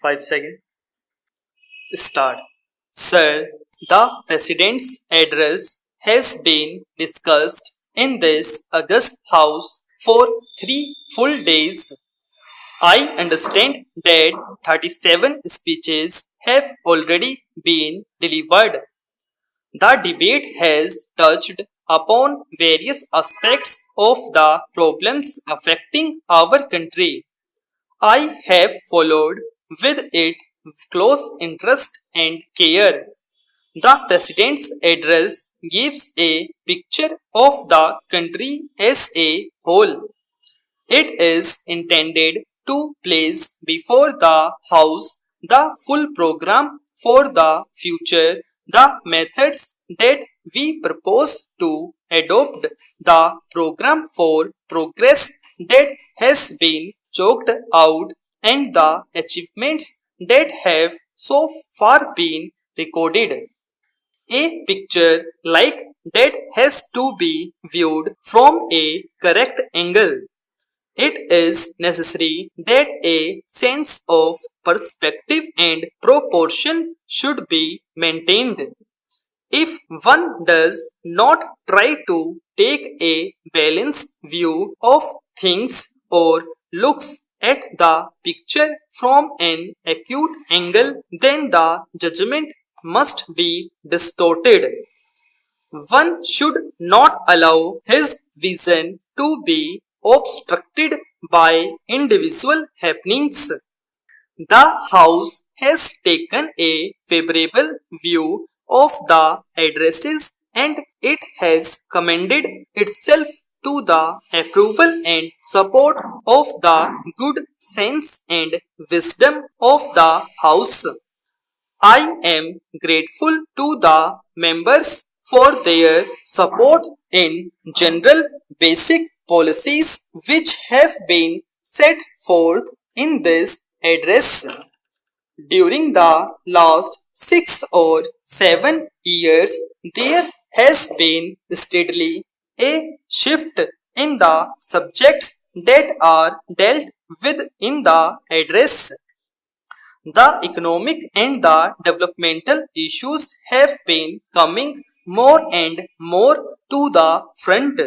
5 seconds. Start. Sir, the President's address has been discussed in this August House for 3 full days. I understand that 37 speeches have already been delivered. The debate has touched upon various aspects of the problems affecting our country. I have followed with it close interest and care. The President's address gives a picture of the country as a whole. It is intended to place before the House the full program for the future, the methods that we propose to adopt, the program for progress that has been chalked out, and the achievements that have so far been recorded. A picture like that has to be viewed from a correct angle. It is necessary that a sense of perspective and proportion should be maintained. If one does not try to take a balanced view of things or looks at the picture from an acute angle, then the judgment must be distorted. One should not allow his vision to be obstructed by individual happenings. The House has taken a favorable view of the addresses and it has commended itself to the approval and support of the good sense and wisdom of the House. I am grateful to the members for their support in general basic policies which have been set forth in this address. During the last 6 or 7 years, there has been steadily a shift in the subjects that are dealt with in the address. The economic and the developmental issues have been coming more and more to the front.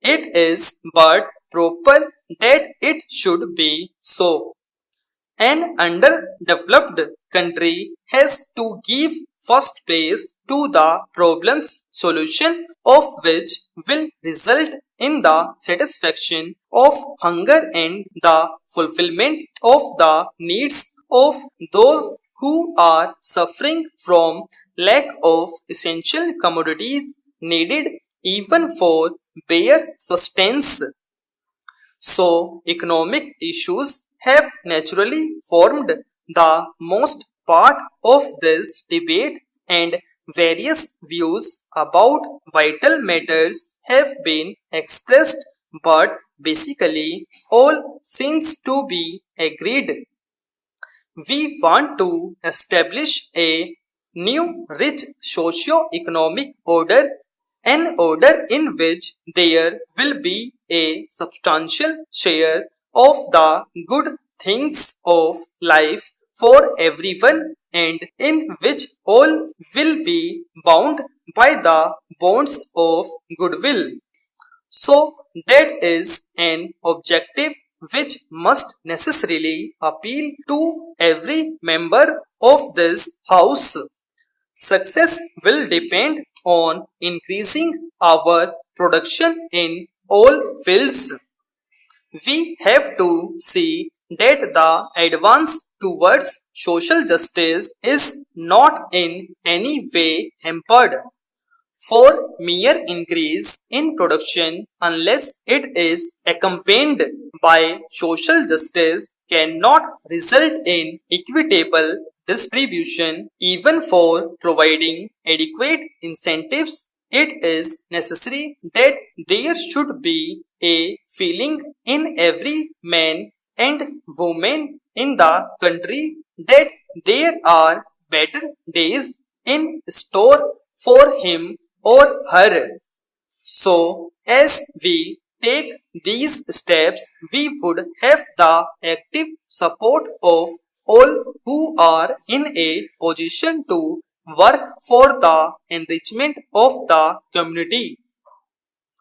It is but proper that it should be so. An underdeveloped country has to give first place to the problem's solution of which will result in the satisfaction of hunger and the fulfillment of the needs of those who are suffering from lack of essential commodities needed even for bare sustenance. So, economic issues have naturally formed the most part of this debate and various views about vital matters have been expressed, but basically all seems to be agreed. We want to establish a new rich socio-economic order, an order in which there will be a substantial share of the good things of life for everyone and in which all will be bound by the bonds of goodwill. So that is an objective which must necessarily appeal to every member of this House. Success will depend on increasing our production in all fields. We have to see that the advance towards social justice is not in any way hampered. For mere increase in production, unless it is accompanied by social justice, cannot result in equitable distribution. Even for providing adequate incentives, it is necessary that there should be a feeling in every man and woman in the country that there are better days in store for him or her. So, as we take these steps, we would have the active support of all who are in a position to work for the enrichment of the community.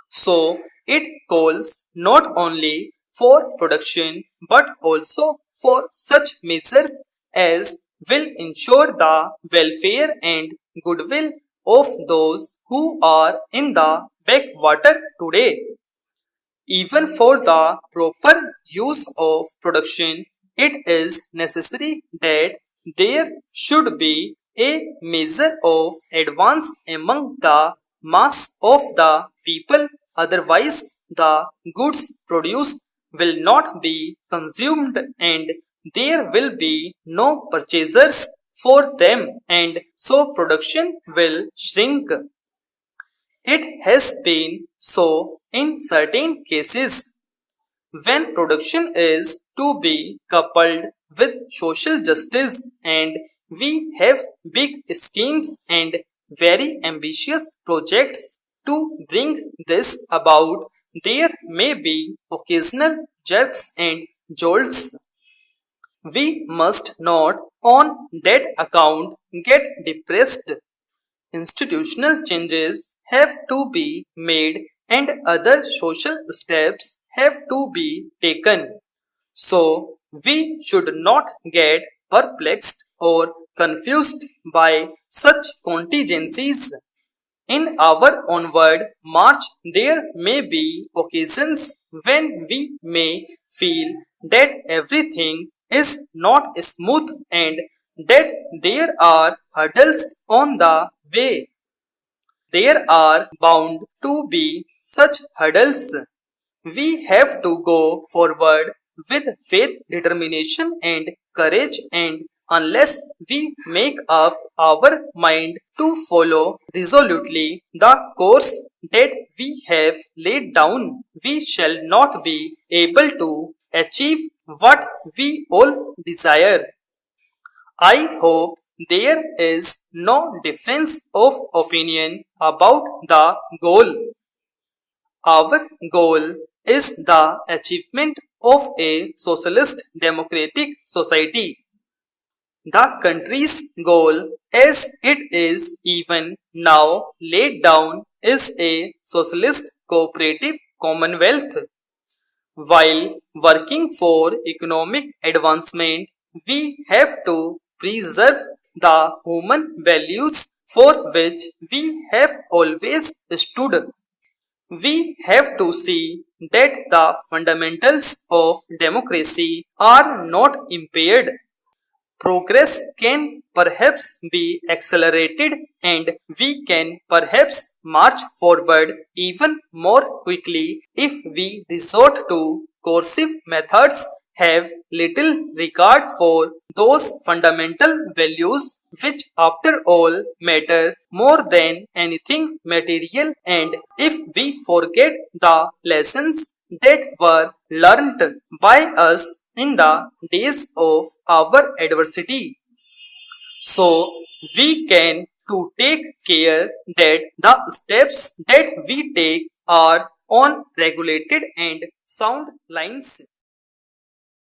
So it calls not only for production but also for such measures as will ensure the welfare and goodwill of those who are in the backwater today. Even for the proper use of production, it is necessary that there should be a measure of advance among the mass of the people, otherwise, the goods produced will not be consumed and there will be no purchasers for them, and so production will shrink. It has been so in certain cases. When production is to be coupled with social justice and we have big schemes and very ambitious projects to bring this about, there may be occasional jerks and jolts. We must not on that account get depressed. Institutional changes have to be made and other social steps have to be taken. So, we should not get perplexed or confused by such contingencies. In our onward march, there may be occasions when we may feel that everything is not smooth and that there are hurdles on the way. There are bound to be such hurdles. We have to go forward with faith, determination, and courage, and unless we make up our mind to follow resolutely the course that we have laid down, we shall not be able to achieve what we all desire. I hope there is no difference of opinion about the goal. Our goal is the achievement of a socialist democratic society. The country's goal, as it is even now laid down, is a socialist cooperative commonwealth. While working for economic advancement, we have to preserve the human values for which we have always stood. We have to see that the fundamentals of democracy are not impaired. Progress can perhaps be accelerated and we can perhaps march forward even more quickly if we resort to coercive methods, have little regard for those fundamental values which after all matter more than anything material, and if we forget the lessons that were learnt by us in the days of our adversity. So we can to take care that the steps that we take are on regulated and sound lines.